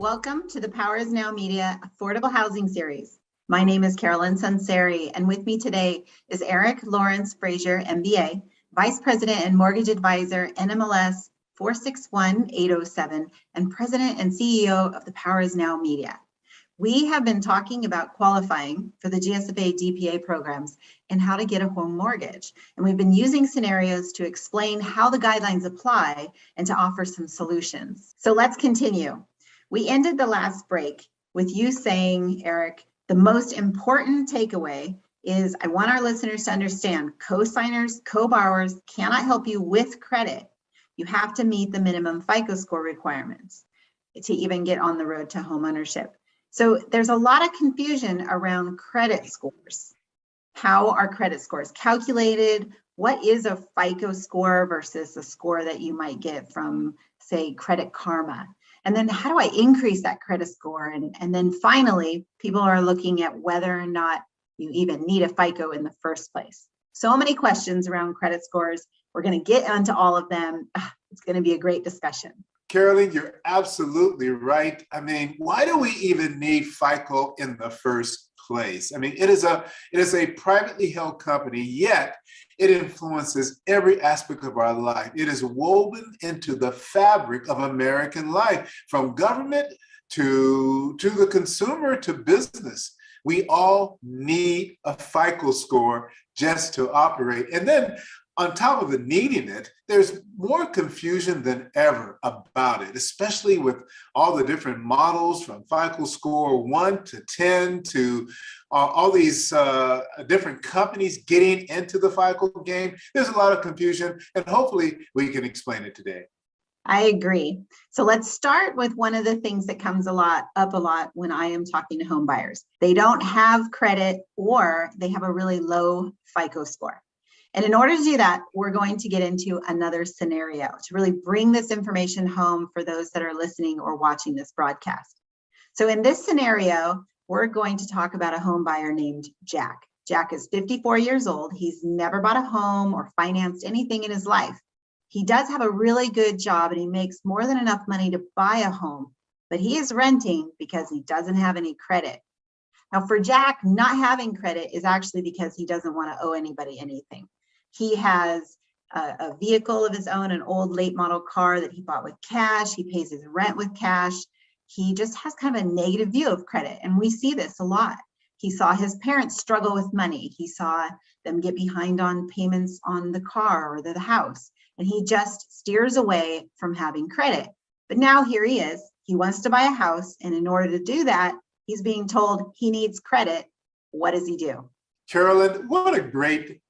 Welcome to the Power is Now Media Affordable Housing Series. My name is Carolyn Sunseri, and with me today is Eric Lawrence Frazier, MBA, Vice President and Mortgage Advisor, NMLS 461807, and President and CEO of the Power is Now Media. We have been talking about qualifying for the GSFA DPA programs and how to get a home mortgage. And we've been using scenarios to explain how the guidelines apply and to offer some solutions. So let's continue. We ended the last break with you saying, Eric, the most important takeaway is I want our listeners to understand co-signers, co-borrowers cannot help you with credit. You have to meet the minimum FICO score requirements to even get on the road to home ownership. So there's a lot of confusion around credit scores. How are credit scores calculated? What is a FICO score versus a score that you might get from, say, Credit Karma? And then how do I increase that credit score? And then finally, people are looking at whether or not you even need a FICO in the first place. So many questions around credit scores. We're going to get onto all of them. It's going to be a great discussion. Carolyn, you're absolutely right. I mean, why do we even need FICO in the first place? I mean, it is a privately held company, yet it influences every aspect of our life. It is woven into the fabric of American life, from government to the consumer to business. We all need a FICO score just to operate. And then on top of the needing it, there's more confusion than ever about it, especially with all the different models from FICO score 1 to 10 to all these different companies getting into the FICO game. There's a lot of confusion, and hopefully we can explain it today. I agree. So let's start with one of the things that comes up a lot when I am talking to home buyers. They don't have credit, or they have a really low FICO score. And in order to do that, we're going to get into another scenario to really bring this information home for those that are listening or watching this broadcast. So in this scenario, we're going to talk about a home buyer named Jack. Jack is 54 years old. He's never bought a home or financed anything in his life. He does have a really good job and he makes more than enough money to buy a home, but he is renting because he doesn't have any credit. Now for Jack, not having credit is actually because he doesn't want to owe anybody anything. He has a vehicle of his own, an old late model car that he bought with cash. He pays his rent with cash. He just has kind of a negative view of credit. And we see this a lot. He saw his parents struggle with money. He saw them get behind on payments on the car or the house. And he just steers away from having credit. But now here he is. He wants to buy a house. And in order to do that, he's being told he needs credit. What does he do? Carolyn, what a great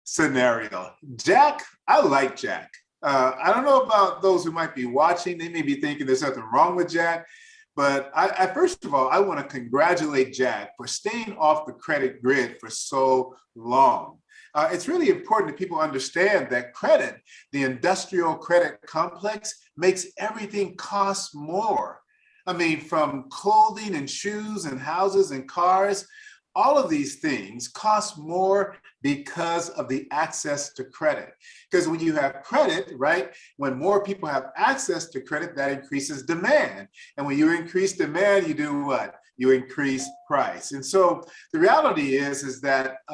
scenario. Jack, I like Jack. I don't know about those who might be watching. They may be thinking there's something wrong with Jack. But I first of all, I want to congratulate Jack for staying off the credit grid for so long. It's really important that people understand that credit, the industrial credit complex, makes everything cost more. I mean, from clothing and shoes and houses and cars, all of these things cost more because of the access to credit. Because when you have credit, right, when more people have access to credit, that increases demand. And when you increase demand, you do what? You increase price. And so the reality is that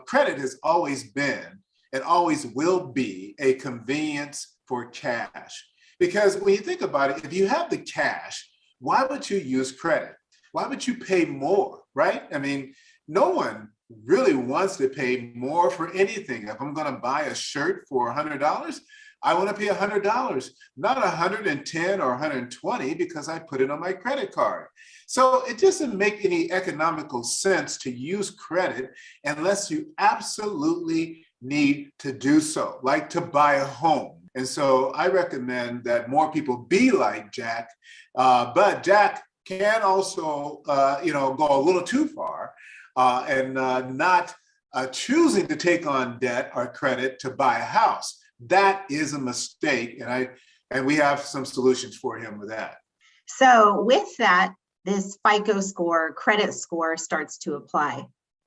credit has always been and always will be a convenience for cash. Because when you think about it, if you have the cash, why would you use credit? Why would you pay more, right? I mean, no one really wants to pay more for anything. If I'm going to buy a shirt for $100, I want to pay $100, not $110 or $120 because I put it on my credit card. So it doesn't make any economical sense to use credit unless you absolutely need to do so, like to buy a home. And so I recommend that more people be like Jack, but Jack can also, go a little too far and not choosing to take on debt or credit to buy a house. That is a mistake, and we have some solutions for him with that. So with that, this FICO score, credit score starts to apply.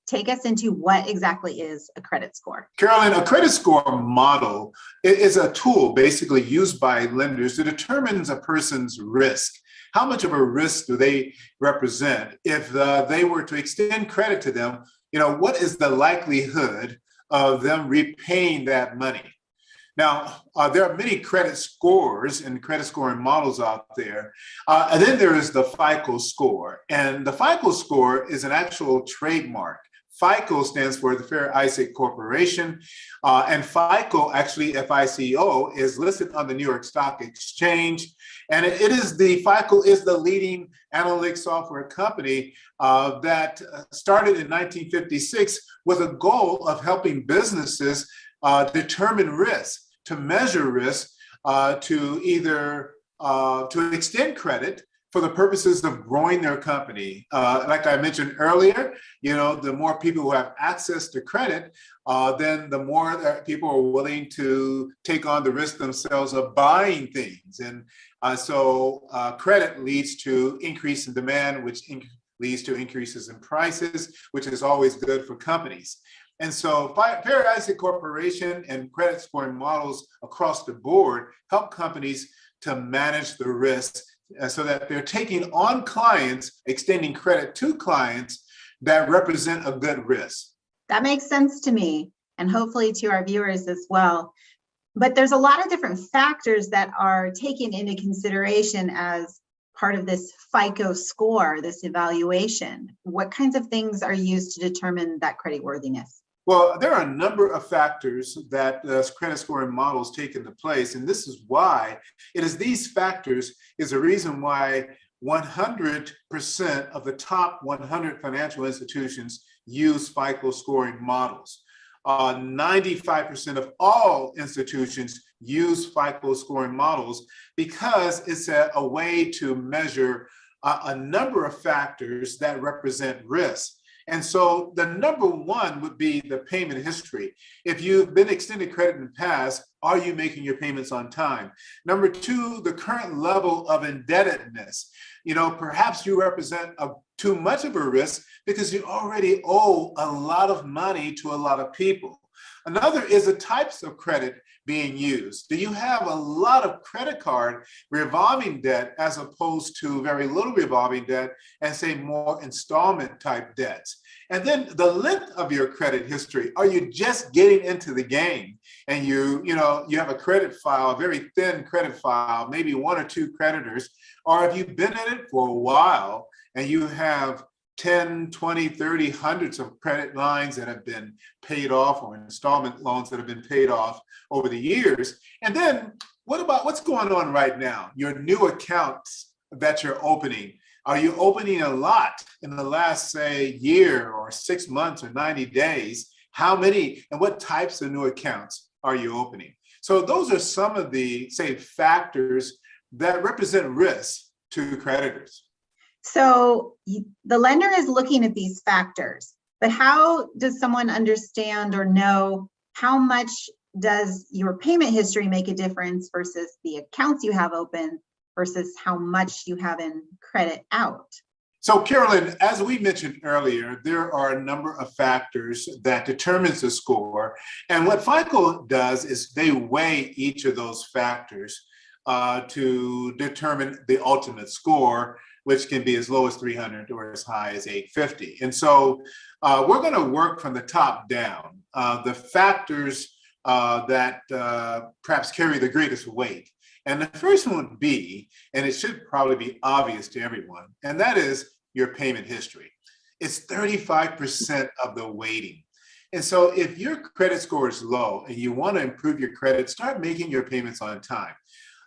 Take us into what exactly is a credit score. Carolyn, a credit score model is a tool basically used by lenders to determine a person's risk. How much of a risk do they represent? If they were to extend credit to them, what is the likelihood of them repaying that money? Now, there are many credit scores and credit scoring models out there. And then there is the FICO score. And the FICO score is an actual trademark. FICO stands for the Fair Isaac Corporation. And FICO, actually FICO, is listed on the New York Stock Exchange. And FICO is the leading analytics software company that started in 1956 with a goal of helping businesses determine risk, to measure risk, to either to extend credit for the purposes of growing their company. Like I mentioned earlier, the more people who have access to credit, then the more that people are willing to take on the risk themselves of buying things. And so credit leads to increase in demand, which leads to increases in prices, which is always good for companies. And so Fair Isaac Corporation and credit scoring models across the board help companies to manage the risk so that they're taking on clients, extending credit to clients that represent a good risk. That makes sense to me, and hopefully to our viewers as well. But there's a lot of different factors that are taken into consideration as part of this FICO score, this evaluation. What kinds of things are used to determine that creditworthiness? Well, there are a number of factors that credit scoring models take into place, and this is why these factors is the reason why 100% of the top 100 financial institutions use FICO scoring models. 95% of all institutions use FICO scoring models because it's a way to measure a number of factors that represent risk. And so the number one would be the payment history. If you've been extended credit in the past, are you making your payments on time? Number two, the current level of indebtedness. Perhaps you represent too much of a risk because you already owe a lot of money to a lot of people. Another is the types of credit being used. Do you have a lot of credit card revolving debt as opposed to very little revolving debt and say more installment type debts? And then the length of your credit history. Are you just getting into the game and you have a credit file, a very thin credit file, maybe one or two creditors, or have you been in it for a while and you have 10, 20, 30, hundreds of credit lines that have been paid off or installment loans that have been paid off over the years? And then what about what's going on right now? Your new accounts that you're opening. Are you opening a lot in the last, say, year or 6 months or 90 days? How many and what types of new accounts are you opening? So those are some of the, say, factors that represent risk to creditors. So the lender is looking at these factors, but how does someone understand or know how much does your payment history make a difference versus the accounts you have open versus how much you have in credit out? So Carolyn, as we mentioned earlier, there are a number of factors that determines the score. And what FICO does is they weigh each of those factors to determine the ultimate score, which can be as low as 300 or as high as 850. And so we're going to work from the top down. The factors that perhaps carry the greatest weight. And the first one would be, and it should probably be obvious to everyone, and that is your payment history. It's 35% of the weighting. And so if your credit score is low and you want to improve your credit, start making your payments on time.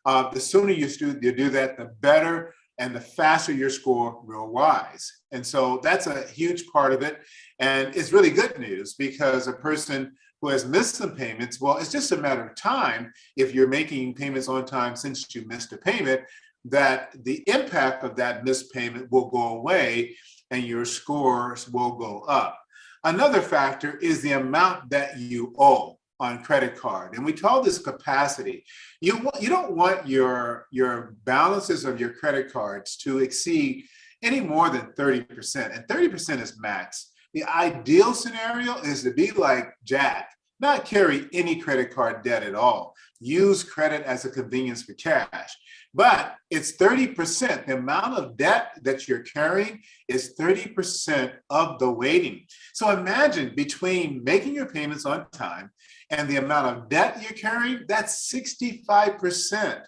The sooner you do that, the better and the faster your score will rise. And so that's a huge part of it. And it's really good news because a person who has missed some payments, well, it's just a matter of time if you're making payments on time since you missed a payment, that the impact of that missed payment will go away and your scores will go up. Another factor is the amount that you owe on credit card. And we call this capacity. You don't want your balances of your credit cards to exceed any more than 30%. And 30% is max. The ideal scenario is to be like Jack, not carry any credit card debt at all. Use credit as a convenience for cash. But it's 30%. The amount of debt that you're carrying is 30% of the weighting. So imagine between making your payments on time and the amount of debt you're carrying, that's 65%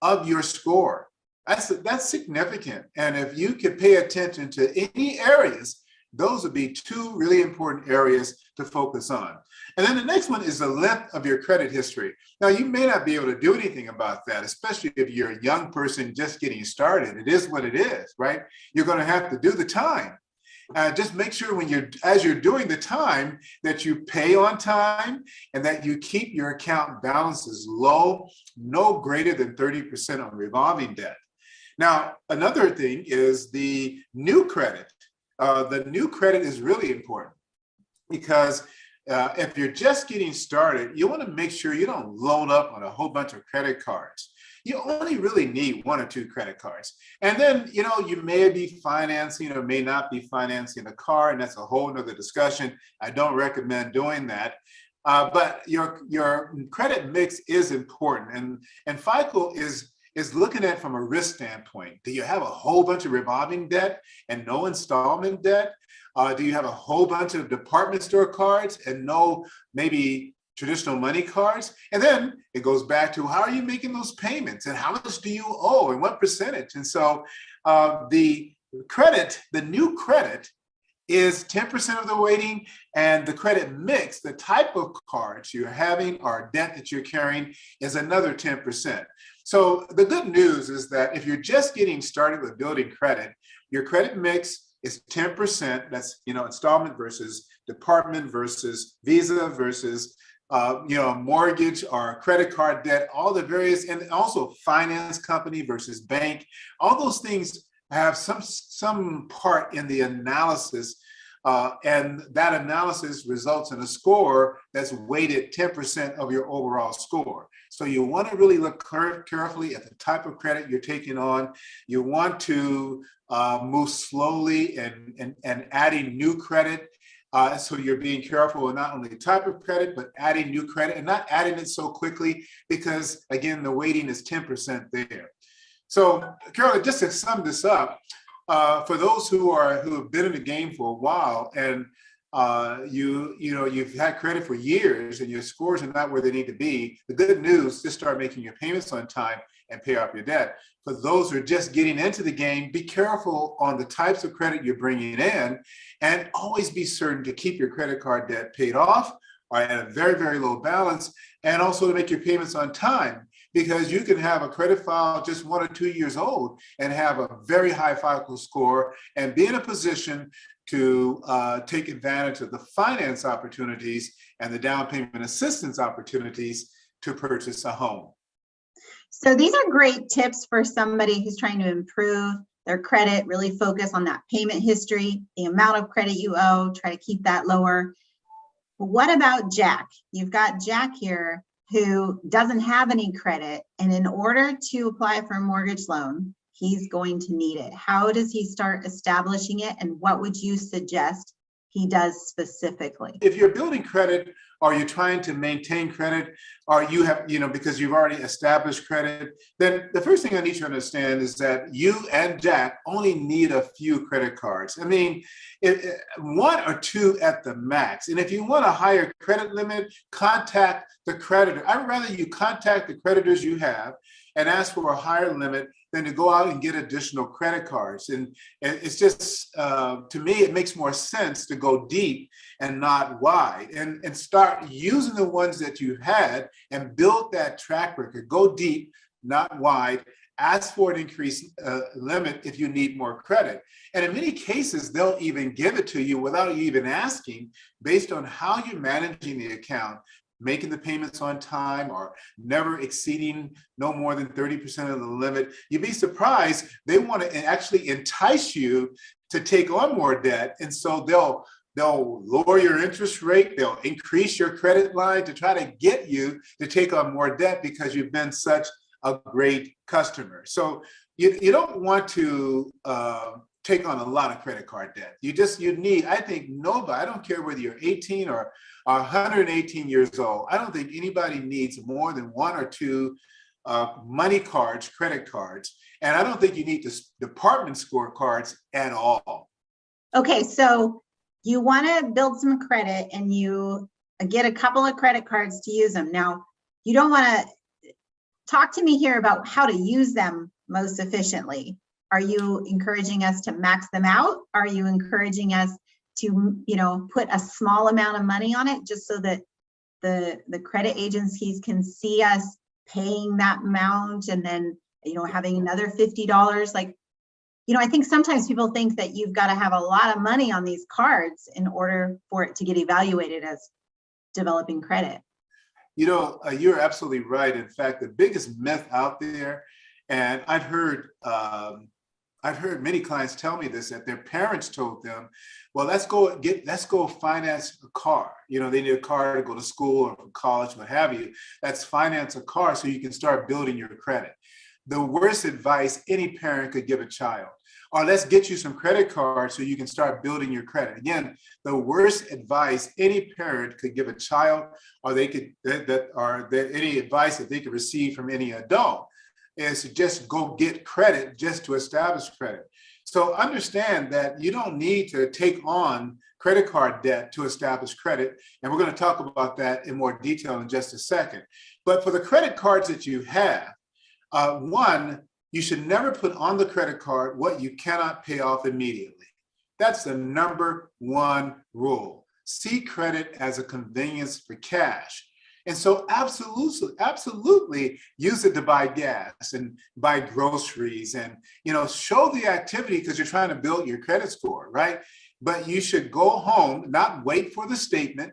of your score. That's significant. And if you could pay attention to any areas, those would be two really important areas to focus on. And then the next one is the length of your credit history. Now, you may not be able to do anything about that, especially if you're a young person just getting started. It is what it is, right? You're going to have to do the time. Just make sure as you're doing the time that you pay on time and that you keep your account balances low, no greater than 30% on revolving debt. Now, another thing is the new credit. The new credit is really important because if you're just getting started, you want to make sure you don't load up on a whole bunch of credit cards. You only really need 1 or 2 credit cards. And then, you may be financing or may not be financing a car, and that's a whole nother discussion. I don't recommend doing that. But your credit mix is important. And FICO is looking at it from a risk standpoint. Do you have a whole bunch of revolving debt and no installment debt? Do you have a whole bunch of department store cards and no maybe traditional money cards? And then it goes back to how are you making those payments and how much do you owe and what percentage? And so the new credit is 10% of the weighting, and the credit mix, the type of cards you're having or debt that you're carrying, is another 10%. So the good news is that if you're just getting started with building credit, your credit mix is 10%. That's, installment versus department versus Visa versus, mortgage or credit card debt, all the various, and also finance company versus bank. All those things have some part in the analysis, and that analysis results in a score that's weighted 10% of your overall score. So you want to really look carefully at the type of credit you're taking on. You want to move slowly and adding new credit. So you're being careful with not only the type of credit, but adding new credit and not adding it so quickly because, again, the weighting is 10% there. So, Carolyn, just to sum this up, for those who have been in the game for a while and you've had credit for years and your scores are not where they need to be, the good news, just start making your payments on time and pay off your debt. For those who are just getting into the game, be careful on the types of credit you're bringing in and always be certain to keep your credit card debt paid off or at a very, very low balance, and also to make your payments on time. Because you can have a credit file just 1 or 2 years old and have a very high FICO score and be in a position to take advantage of the finance opportunities and the down payment assistance opportunities to purchase a home. So these are great tips for somebody who's trying to improve their credit, really focus on that payment history, the amount of credit you owe, try to keep that lower. But what about Jack? You've got Jack here who doesn't have any credit, and in order to apply for a mortgage loan, he's going to need it. How does he start establishing it, and what would you suggest he does specifically? If you're building credit or you're trying to maintain credit, or you have, because you've already established credit, then the first thing I need you to understand is that you and Jack only need a few credit cards. I mean, 1 or 2 at the max. And if you want a higher credit limit, contact the creditor. I'd rather you contact the creditors you have and ask for a higher limit than to go out and get additional credit cards. And it's just, to me, it makes more sense to go deep and not wide, and start using the ones that you had and build that track record. Go deep, not wide. Ask for an increased limit if you need more credit. And in many cases, they'll even give it to you without you even asking, based on how you're managing the account, making the payments on time or never exceeding no more than 30% of the limit. You'd be surprised. They want to actually entice you to take on more debt. And so they'll lower your interest rate. They'll increase your credit line to try to get you to take on more debt because you've been such a great customer. So you don't want to take on a lot of credit card debt. You need, I think nobody, I don't care whether you're 18 or are 118 years old. I don't think anybody needs more than one or two money cards, credit cards. And I don't think you need the department scorecards at all. Okay, so you want to build some credit and you get a couple of credit cards to use them. Now, you don't want to talk to me here about how to use them most efficiently. Are you encouraging us to max them out? Are you encouraging us to, put a small amount of money on it just so that the credit agencies can see us paying that amount and then, having another $50? Like, I think sometimes people think that you've got to have a lot of money on these cards in order for it to get evaluated as developing credit. You're absolutely right. In fact, the biggest myth out there, and I've heard many clients tell me this, that their parents told them, well, let's go finance a car. They need a car to go to school or college, what have you. Let's finance a car so you can start building your credit. The worst advice any parent could give a child. Or let's get you some credit cards so you can start building your credit. Again, the worst advice any parent could give a child, or any advice that they could receive from any adult, is to just go get credit just to establish credit. So understand that you don't need to take on credit card debt to establish credit. And we're going to talk about that in more detail in just a second. But for the credit cards that you have, one, you should never put on the credit card what you cannot pay off immediately. That's the number one rule. See credit as a convenience for cash. And so absolutely use it to buy gas and buy groceries and, show the activity because you're trying to build your credit score, right? But you should go home, not wait for the statement.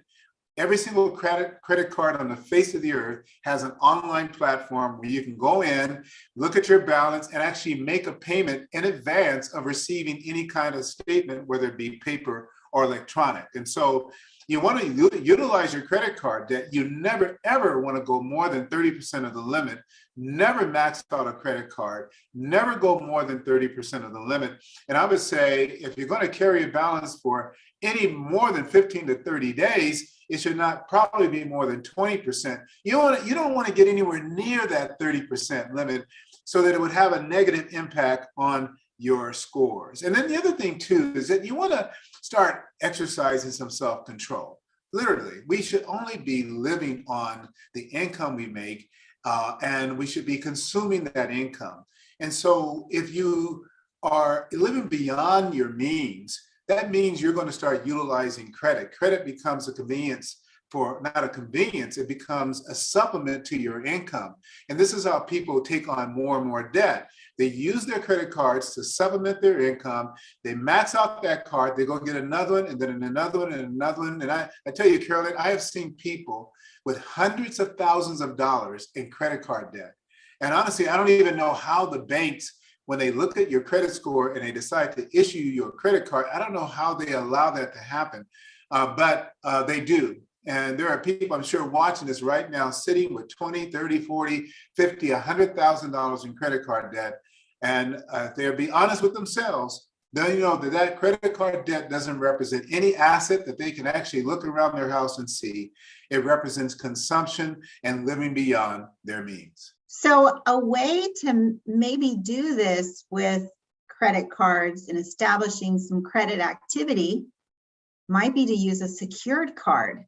Every single credit card on the face of the earth has an online platform where you can go in, look at your balance, and actually make a payment in advance of receiving any kind of statement, whether it be paper or electronic. And so you want to utilize your credit card debt. You never, ever want to go more than 30% of the limit. Never max out a credit card. Never go more than 30% of the limit. And I would say if you're going to carry a balance for any more than 15 to 30 days, it should not probably be more than 20%. You don't want to get anywhere near that 30% limit so that it would have a negative impact on your scores. And then the other thing too is that you want to start exercising some self-control. Literally, we should only be living on the income we make, and we should be consuming that income. And so if you are living beyond your means, that means you're going to start utilizing credit. Credit becomes a convenience not a convenience, it becomes a supplement to your income. And this is how people take on more and more debt. They use their credit cards to supplement their income. They max out that card, they go get another one, and then another one, and another one. And I tell you, Carolyn, I have seen people with hundreds of thousands of dollars in credit card debt. And honestly, I don't even know how the banks, when they look at your credit score and they decide to issue you a credit card, I don't know how they allow that to happen, but they do. And there are people, I'm sure, watching this right now, sitting with 20, 30, 40, 50, $100,000 in credit card debt. And if they'll be honest with themselves, then that credit card debt doesn't represent any asset that they can actually look around their house and see. It represents consumption and living beyond their means. So a way to maybe do this with credit cards and establishing some credit activity might be to use a secured card,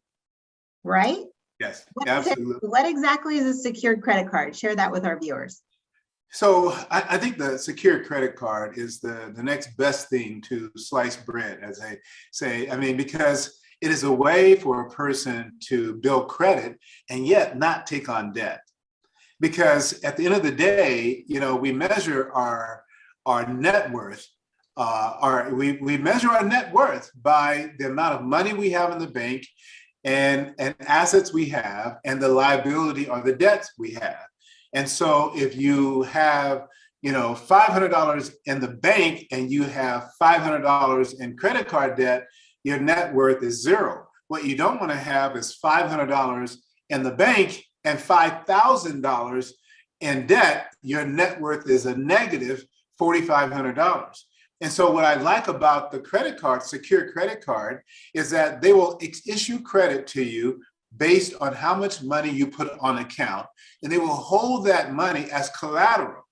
right? Yes, absolutely. What exactly is a secured credit card? Share that with our viewers. So I think the secured credit card is the next best thing to sliced bread, as I say. I mean, because it is a way for a person to build credit and yet not take on debt. Because at the end of the day, we measure our net worth. We measure our net worth by the amount of money we have in the bank and assets we have and the liability or the debts we have. And so if you have, $500 in the bank and you have $500 in credit card debt, your net worth is zero. What you don't want to have is $500 in the bank and $5,000 in debt. Your net worth is a negative $4,500. And so what I like about the credit card, secure credit card, is that they will issue credit to you based on how much money you put on account, and they will hold that money as collateral.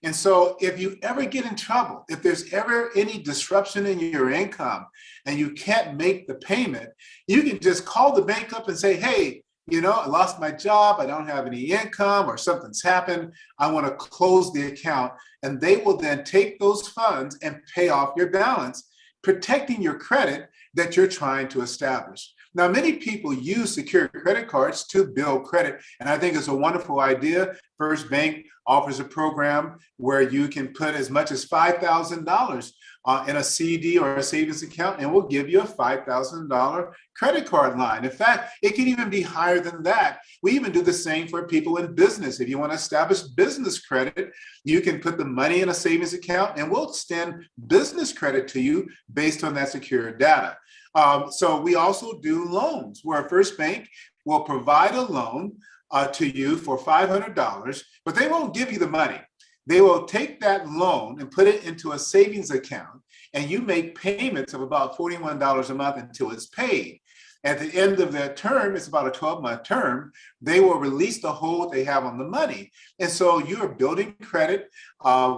And so if you ever get in trouble, if there's ever any disruption in your income and you can't make the payment, you can just call the bank up and say, hey, I lost my job, I don't have any income, or something's happened, I want to close the account. And they will then take those funds and pay off your balance, protecting your credit that you're trying to establish. Now, many people use secure credit cards to build credit, and I think it's a wonderful idea. First Bank offers a program where you can put as much as $5,000 in a CD or a savings account, and we'll give you a $5,000 credit card line. In fact, it can even be higher than that. We even do the same for people in business. If you want to establish business credit, you can put the money in a savings account, and we'll extend business credit to you based on that secure data. So we also do loans, where First Bank will provide a loan to you for $500, but they won't give you the money. They will take that loan and put it into a savings account, and you make payments of about $41 a month until it's paid. At the end of that term, it's about a 12-month term, they will release the hold they have on the money. And so you're building credit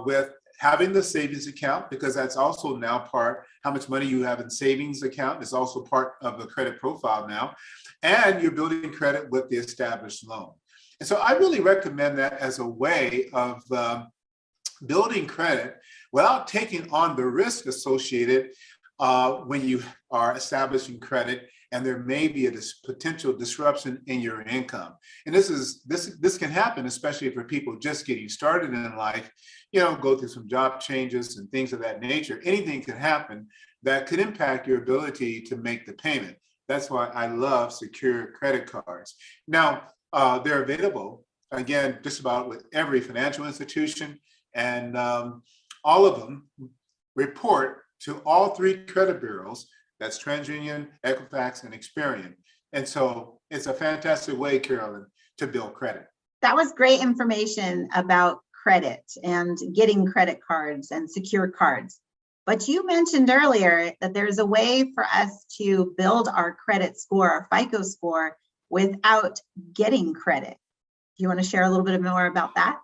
with having the savings account, because that's also now part, how much money you have in savings account is also part of the credit profile now. And you're building credit with the established loan. And so I really recommend that as a way of building credit without taking on the risk associated when you are establishing credit and there may be a potential disruption in your income. And this can happen, especially for people just getting started in life, go through some job changes and things of that nature. Anything can happen that could impact your ability to make the payment. That's why I love secure credit cards. Now, they're available, again, just about with every financial institution, and all of them report to all three credit bureaus. That's TransUnion, Equifax, and Experian. And so it's a fantastic way, Carolyn, to build credit. That was great information about credit and getting credit cards and secure cards. But you mentioned earlier that there's a way for us to build our credit score, our FICO score, without getting credit. Do you want to share a little bit more about that?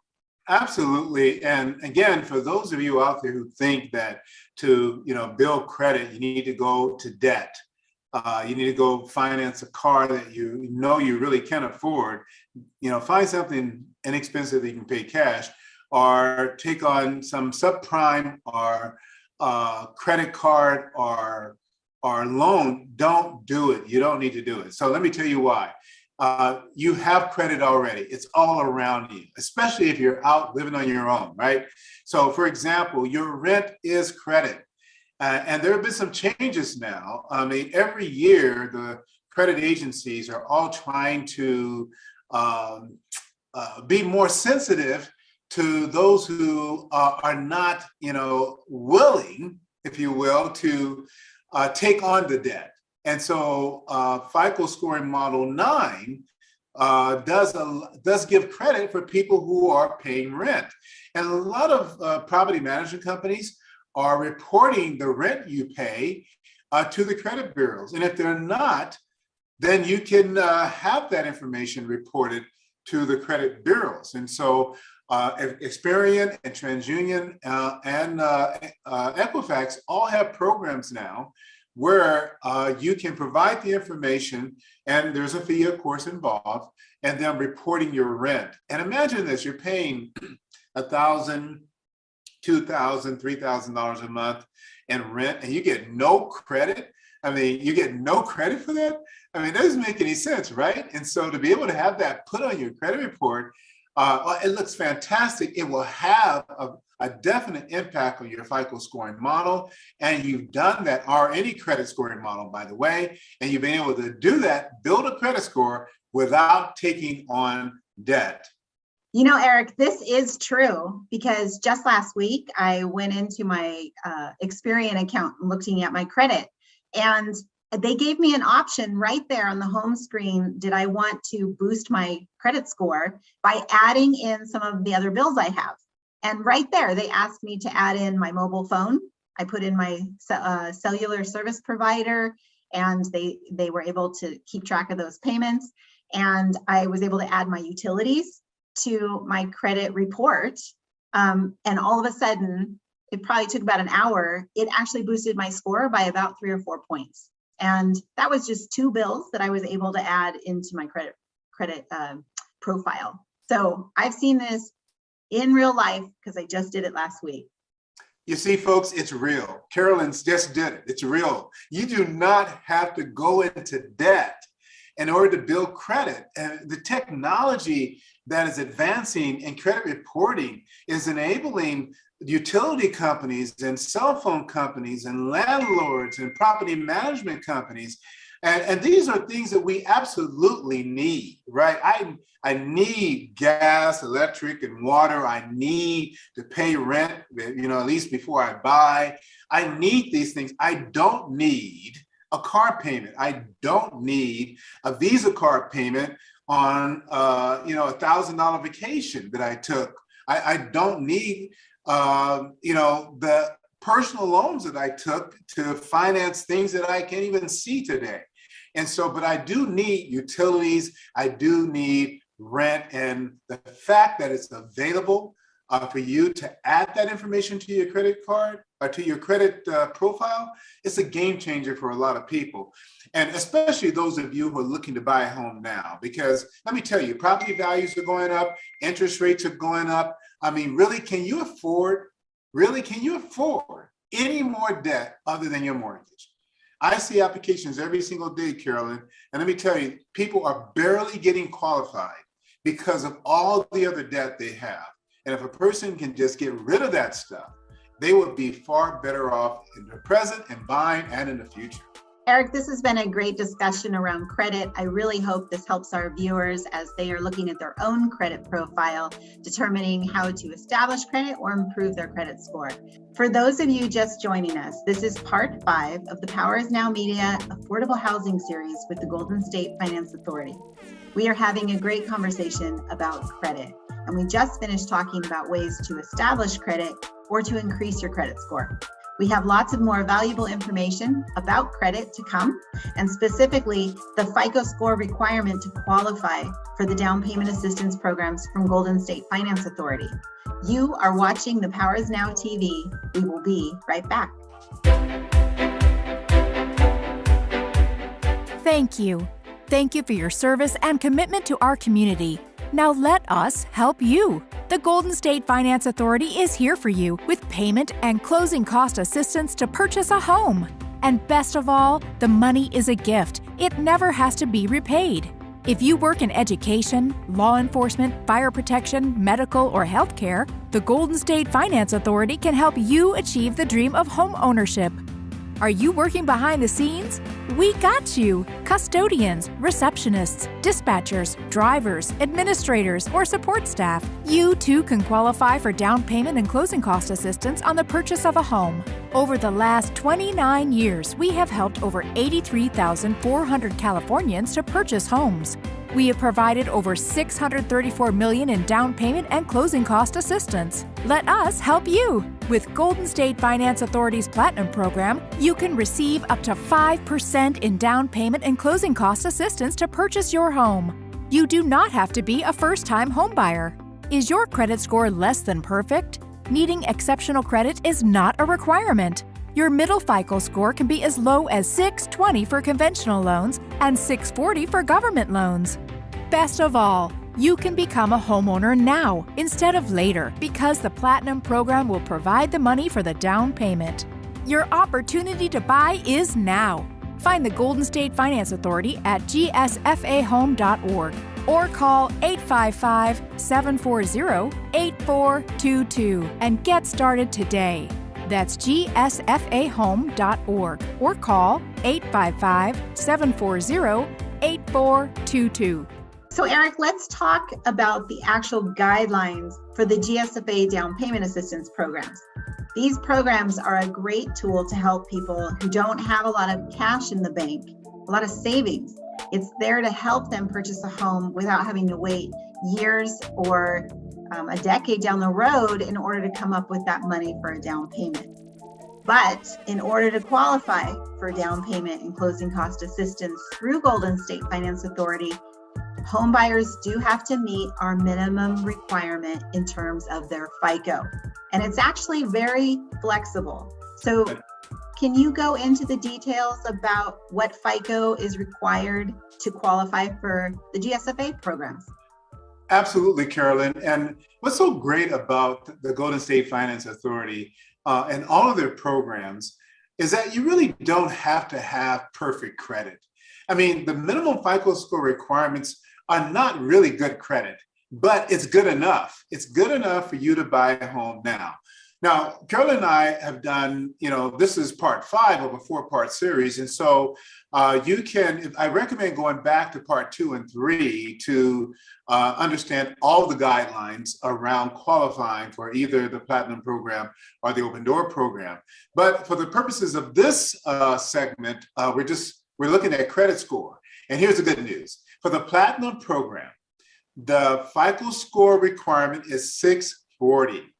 Absolutely. And again, for those of you out there who think that to build credit, you need to go to debt. You need to go finance a car that you really can't afford. Find something inexpensive that you can pay cash, or take on some subprime or credit card or loan. Don't do it. You don't need to do it. So let me tell you why. You have credit already. It's all around you, especially if you're out living on your own, right? So for example, your rent is credit. And there have been some changes now. I mean, every year, the credit agencies are all trying to be more sensitive to those who are not, willing, if you will, to take on the debt. And so FICO scoring model 9 does give credit for people who are paying rent. And a lot of property management companies are reporting the rent you pay to the credit bureaus. And if they're not, then you can have that information reported to the credit bureaus. And so Experian and TransUnion and Equifax all have programs now where you can provide the information, and there's a fee, of course, involved, and then reporting your rent. And imagine this, you're paying $1,000, $2,000, $3,000 a month in rent, and you get no credit. I mean, you get no credit for that? I mean, that doesn't make any sense, right? And so to be able to have that put on your credit report, it looks fantastic. It will have a definite impact on your FICO scoring model. And you've done that, or any credit scoring model, by the way, and you've been able to do that, build a credit score without taking on debt. Eric, this is true, because just last week I went into my Experian account looking at my credit, and they gave me an option right there on the home screen. Did I want to boost my credit score by adding in some of the other bills I have? And right there, they asked me to add in my mobile phone. I put in my cellular service provider, and they were able to keep track of those payments. And I was able to add my utilities to my credit report. And all of a sudden, it probably took about an hour, it actually boosted my score by about 3 or 4 points. And that was just 2 bills that I was able to add into my credit profile. So I've seen this in real life because I just did it last week. You see, folks, it's real. Carolyn's just did it. It's real. You do not have to go into debt in order to build credit. And the technology that is advancing in credit reporting is enabling utility companies and cell phone companies and landlords and property management companies. And these are things that we absolutely need, right? I need gas, electric, and water. I need to pay rent, at least before I buy. I need these things. I don't need a car payment. I don't need a Visa card payment on, $1,000 vacation that I took. I don't need, the personal loans that I took to finance things that I can't even see today. And so, but I do need utilities. I do need rent. And the fact that it's available for you to add that information to your credit card or to your credit profile, it's a game changer for a lot of people. And especially those of you who are looking to buy a home now, because let me tell you, property values are going up, interest rates are going up. I mean, really, can you afford any more debt other than your mortgage? I see applications every single day, Carolyn, and let me tell you, people are barely getting qualified because of all the other debt they have. And if a person can just get rid of that stuff, they would be far better off in the present and buying and in the future. Eric, this has been a great discussion around credit. I really hope this helps our viewers as they are looking at their own credit profile, determining how to establish credit or improve their credit score. For those of you just joining us, this is part 5 of the Power is Now Media Affordable Housing Series with the Golden State Finance Authority. We are having a great conversation about credit, and we just finished talking about ways to establish credit or to increase your credit score. We have lots of more valuable information about credit to come, and specifically the FICO score requirement to qualify for the down payment assistance programs from Golden State Finance Authority. You are watching the Power is Now TV. We will be right back. Thank you. Thank you for your service and commitment to our community. Now let us help you. The Golden State Finance Authority is here for you with payment and closing cost assistance to purchase a home. And best of all, the money is a gift. It never has to be repaid. If you work in education, law enforcement, fire protection, medical, or healthcare, the Golden State Finance Authority can help you achieve the dream of home ownership. Are you working behind the scenes? We got you! Custodians, receptionists, dispatchers, drivers, administrators, or support staff. You too can qualify for down payment and closing cost assistance on the purchase of a home. Over the last 29 years, we have helped over 83,400 Californians to purchase homes. We have provided over $634 million in down payment and closing cost assistance. Let us help you! With Golden State Finance Authority's Platinum Program, you can receive up to 5% in down payment and closing cost assistance to purchase your home. You do not have to be a first-time homebuyer. Is your credit score less than perfect? Needing exceptional credit is not a requirement. Your middle FICO score can be as low as 620 for conventional loans and 640 for government loans. Best of all, you can become a homeowner now instead of later because the Platinum Program will provide the money for the down payment. Your opportunity to buy is now. Find the Golden State Finance Authority at gsfahome.org or call 855-740-8422 and get started today. That's gsfahome.org or call 855-740-8422. So Eric, let's talk about the actual guidelines for the GSFA down payment assistance programs. These programs are a great tool to help people who don't have a lot of cash in the bank, a lot of savings. It's there to help them purchase a home without having to wait years or a decade down the road in order to come up with that money for a down payment. But in order to qualify for down payment and closing cost assistance through Golden State Finance Authority, home buyers do have to meet our minimum requirement in terms of their FICO. And it's actually very flexible. So can you go into the details about what FICO is required to qualify for the GSFA programs? Absolutely, Carolyn. And what's so great about the Golden State Finance Authority and all of their programs is that you really don't have to have perfect credit. I mean, the minimum FICO score requirements are not really good credit, but it's good enough. It's good enough for you to buy a home now. Now, Carolyn and I have done, this is part 5 of a 4-part series. And so I recommend going back to part 2 and 3 to understand all the guidelines around qualifying for either the Platinum program or the Open Door program. But for the purposes of this segment, we're looking at credit score. And here's the good news. For the Platinum program, the FICO score requirement is 640.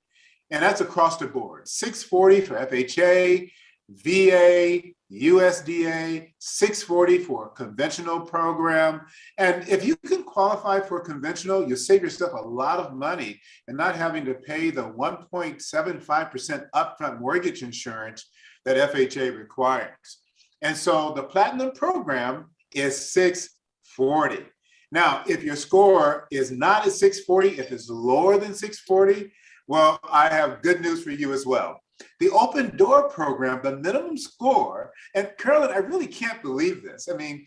And that's across the board. 640 for FHA, VA, USDA, 640 for a conventional program. And if you can qualify for conventional, you'll save yourself a lot of money and not having to pay the 1.75% upfront mortgage insurance that FHA requires. And so the Platinum program is 640. Now, if your score is not at 640, if it's lower than 640, well, I have good news for you as well. The Open Door program, the minimum score, and Carolyn, I really can't believe this. I mean,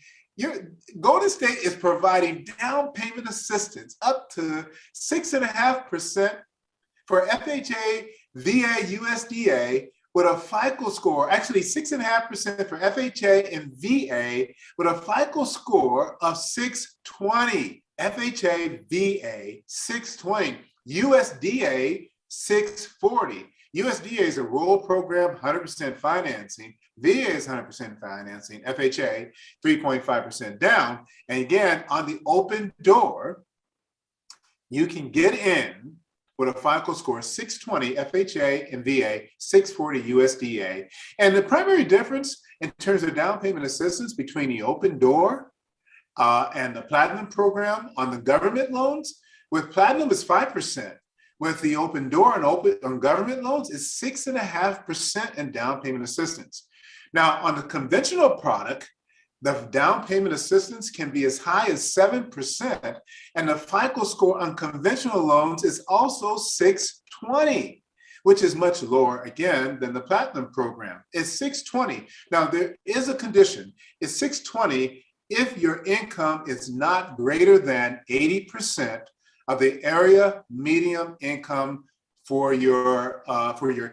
Golden State is providing down payment assistance up to 6.5% for FHA, VA, USDA with a FICO score, actually 6.5% for FHA and VA with a FICO score of 620. FHA, VA, 620. USDA, 640. USDA is a rural program, 100% financing. VA is 100% financing. FHA, 3.5% down. And again, on the Open Door, you can get in with a FICO score of 620 FHA and VA, 640 USDA. And the primary difference in terms of down payment assistance between the Open Door and the Platinum program on the government loans, with Platinum is 5%. With the Open Door and on government loans is 6.5% in down payment assistance. Now, on the conventional product, the down payment assistance can be as high as 7%, and the FICO score on conventional loans is also 620, which is much lower, again, than the Platinum program. It's 620. Now, there is a condition. It's 620 if your income is not greater than 80% of the area median income for your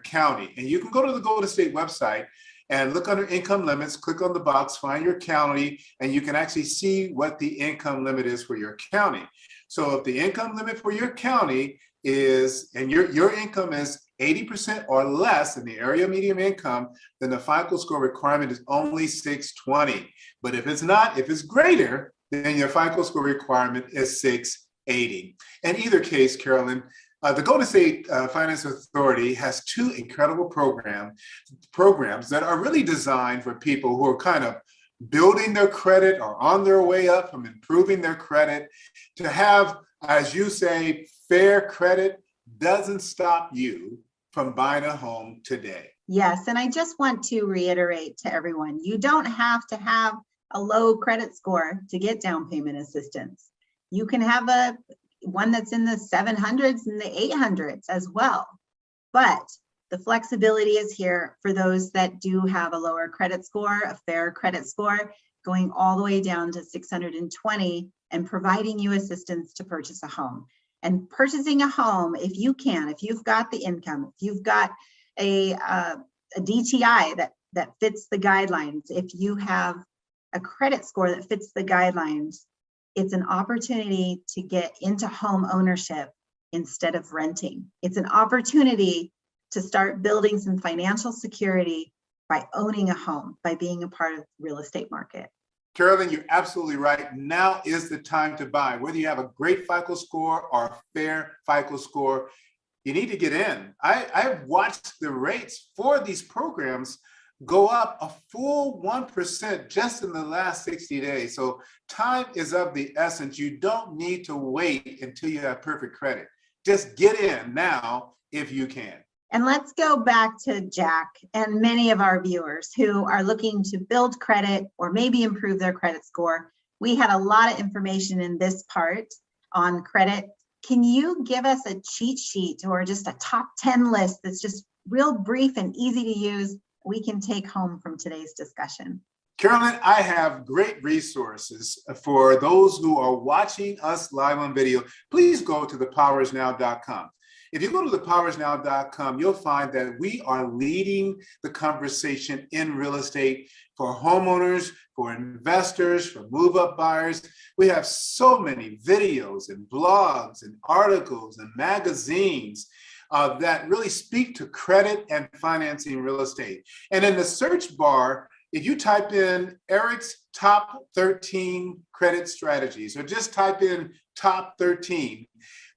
county. And you can go to the Golden State website and look under income limits, click on the box, find your county, and you can actually see what the income limit is for your county. So if the income limit for your county is, and your income is 80% or less than the area median income, then the FICO score requirement is only 620. But if it's not, if it's greater, then your FICO score requirement is 680. In either case, Carolyn, the Golden State Finance Authority has 2 incredible programs that are really designed for people who are kind of building their credit or on their way up from improving their credit. To have, as you say, fair credit doesn't stop you from buying a home today. Yes, and I just want to reiterate to everyone, you don't have to have a low credit score to get down payment assistance. You can have one that's in the 700s and the 800s as well. But the flexibility is here for those that do have a lower credit score, a fair credit score, going all the way down to 620 and providing you assistance to purchase a home. And purchasing a home, if you can, if you've got the income, if you've got a DTI that fits the guidelines, if you have a credit score that fits the guidelines, it's an opportunity to get into home ownership instead of renting. It's an opportunity to start building some financial security by owning a home, by being a part of the real estate market. Carolyn, you're absolutely right. Now is the time to buy. Whether you have a great FICO score or a fair FICO score, you need to get in. I've watched the rates for these programs go up a full 1% just in the last 60 days. So time is of the essence. You don't need to wait until you have perfect credit. Just get in now if you can. And let's go back to Jack and many of our viewers who are looking to build credit or maybe improve their credit score. We had a lot of information in this part on credit. Can you give us a cheat sheet or just a top 10 list that's just real brief and easy to use we can take home from today's discussion? Carolyn, I have great resources for those who are watching us live on video. Please go to thepowersnow.com. If you go to thepowersnow.com, you'll find that we are leading the conversation in real estate for homeowners, for investors, for move-up buyers. We have so many videos and blogs and articles and magazines that really speak to credit and financing real estate. And in the search bar, if you type in Eric's top 13 credit strategies, or just type in top 13,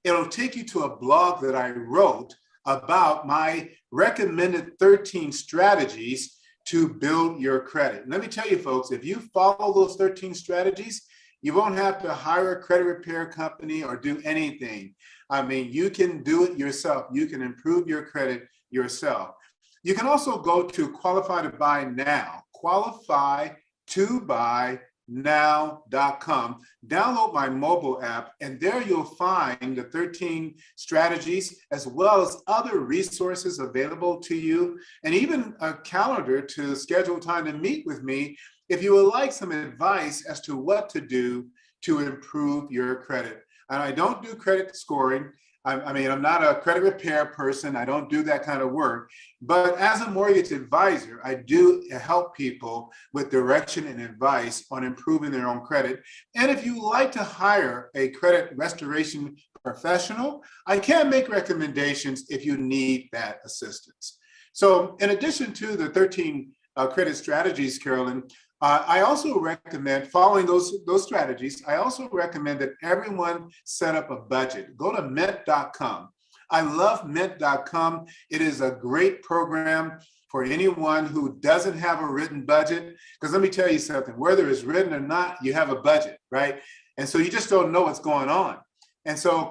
it'll take you to a blog that I wrote about my recommended 13 strategies to build your credit. And let me tell you, folks, if you follow those 13 strategies, you won't have to hire a credit repair company or do anything. I mean, you can do it yourself. You can improve your credit yourself. You can also go to Qualify to Buy Now, qualifytobuynow.com. Download my mobile app, and there you'll find the 13 strategies as well as other resources available to you, and even a calendar to schedule time to meet with me if you would like some advice as to what to do to improve your credit. And I don't do credit scoring. I'm not a credit repair person. I don't do that kind of work. But as a mortgage advisor, I do help people with direction and advice on improving their own credit. And if you like to hire a credit restoration professional, I can make recommendations if you need that assistance. So in addition to the 13 credit strategies, Carolyn, I also recommend following those strategies. I also recommend that everyone set up a budget. Go to mint.com. I love mint.com. It is a great program for anyone who doesn't have a written budget. Because let me tell you something, whether it's written or not, you have a budget, right? And so you just don't know what's going on. And so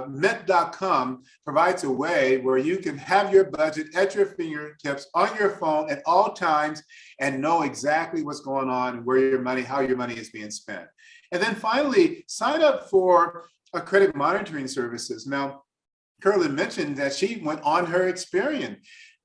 mint.com provides a way where you can have your budget at your fingertips on your phone at all times and know exactly what's going on and where your money, how your money is being spent. And then finally, sign up for a credit monitoring services. Now, Carolyn mentioned that she went on her Experian.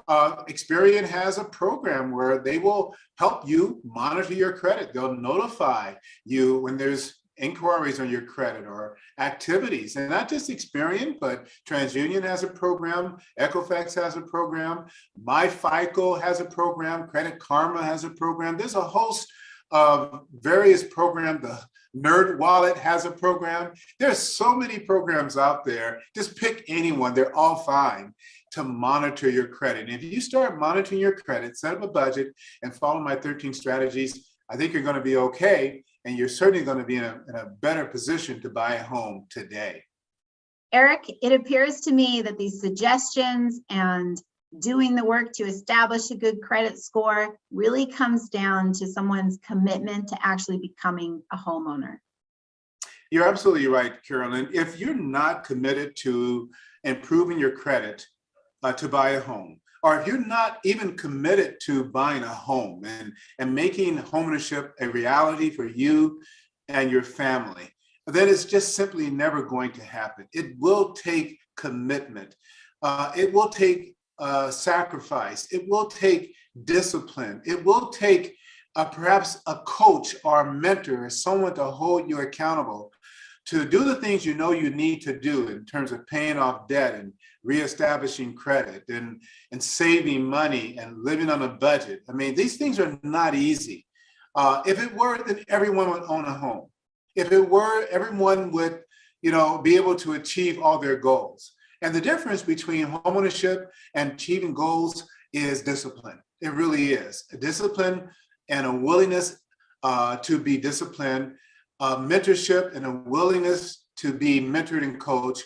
Experian has a program where they will help you monitor your credit. They'll notify you when there's inquiries on your credit or activities, and not just Experian, but TransUnion has a program, Equifax has a program, My Fico has a program, Credit Karma has a program. There's a host of various programs. The Nerd Wallet has a program. There's so many programs out there. Just pick anyone. They're all fine to monitor your credit. And if you start monitoring your credit, set up a budget, and follow my 13 strategies, I think you're going to be okay. And you're certainly going to be in a better position to buy a home today. Eric, it appears to me that these suggestions and doing the work to establish a good credit score really comes down to someone's commitment to actually becoming a homeowner. You're absolutely right, Carolyn. If you're not committed to improving your credit to buy a home, or if you're not even committed to buying a home and making homeownership a reality for you and your family, then it's just simply never going to happen. It will take commitment. It will take sacrifice. It will take discipline. It will take perhaps a coach or a mentor, someone to hold you accountable to do the things you know you need to do in terms of paying off debt and reestablishing credit and saving money and living on a budget. I mean, these things are not easy. If it were, then everyone would own a home. If it were, everyone would, be able to achieve all their goals. And the difference between homeownership and achieving goals is discipline. It really is. A discipline and a willingness to be disciplined, mentorship and a willingness to be mentored and coached,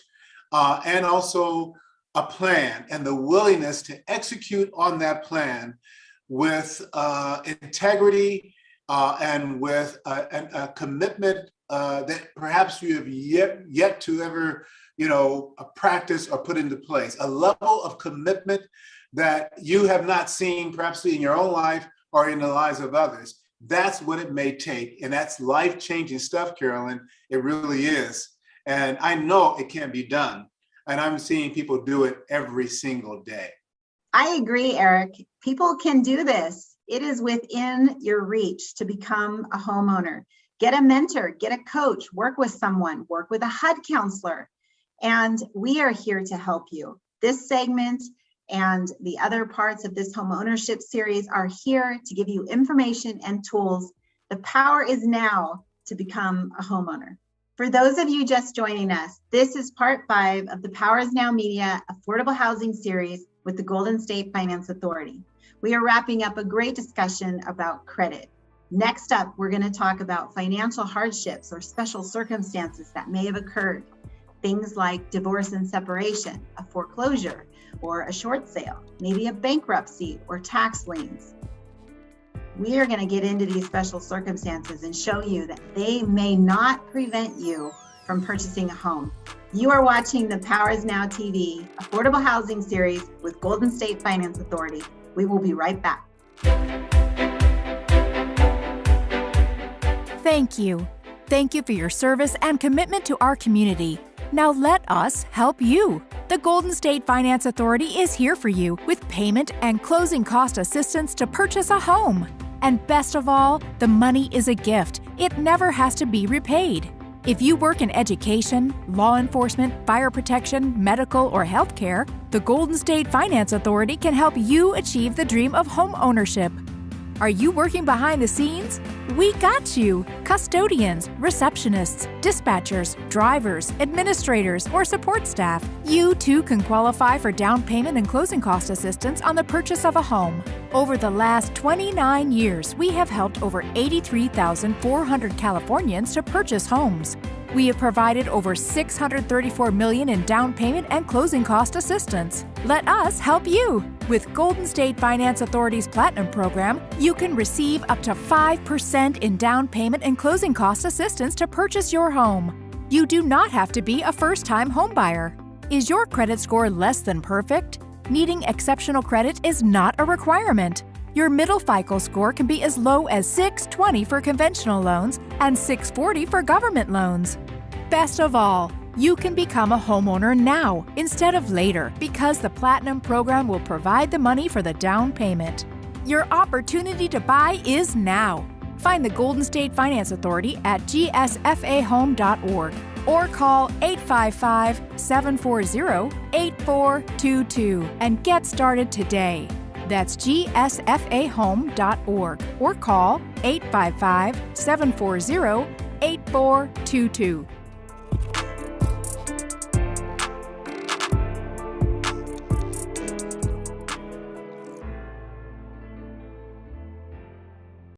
and also a plan and the willingness to execute on that plan with integrity and with a commitment that perhaps you have yet to ever, practice or put into place, a level of commitment that you have not seen perhaps in your own life or in the lives of others. That's what it may take. And that's life-changing stuff, Carolyn. It really is. And I know it can be done. And I'm seeing people do it every single day. I agree, Eric. People can do this. It is within your reach to become a homeowner. Get a mentor, get a coach, work with someone, work with a HUD counselor. And we are here to help you. This segment and the other parts of this home ownership series are here to give you information and tools. The power is now to become a homeowner. For those of you just joining us, this is part 5 of the Power is Now Media Affordable Housing Series with the Golden State Finance Authority. We are wrapping up a great discussion about credit. Next up, we're going to talk about financial hardships or special circumstances that may have occurred. Things like divorce and separation, a foreclosure, or a short sale, maybe a bankruptcy or tax liens. We are going to get into these special circumstances and show you that they may not prevent you from purchasing a home. You are watching the Power is Now TV Affordable Housing Series with Golden State Finance Authority. We will be right back. Thank you. Thank you for your service and commitment to our community. Now let us help you. The Golden State Finance Authority is here for you with payment and closing cost assistance to purchase a home. And best of all, the money is a gift. It never has to be repaid. If you work in education, law enforcement, fire protection, medical, or healthcare, the Golden State Finance Authority can help you achieve the dream of home ownership. Are you working behind the scenes? We got you! Custodians, receptionists, dispatchers, drivers, administrators, or support staff. You too can qualify for down payment and closing cost assistance on the purchase of a home. Over the last 29 years, we have helped over 83,400 Californians to purchase homes. We have provided over $634 million in down payment and closing cost assistance. Let us help you! With Golden State Finance Authority's Platinum Program, you can receive up to 5% in down payment and closing cost assistance to purchase your home. You do not have to be a first-time homebuyer. Is your credit score less than perfect? Needing exceptional credit is not a requirement. Your middle FICO score can be as low as 620 for conventional loans and 640 for government loans. Best of all, you can become a homeowner now instead of later because the Platinum Program will provide the money for the down payment. Your opportunity to buy is now. Find the Golden State Finance Authority at gsfahome.org or call 855-740-8422 and get started today. That's gsfahome.org or call 855-740-8422.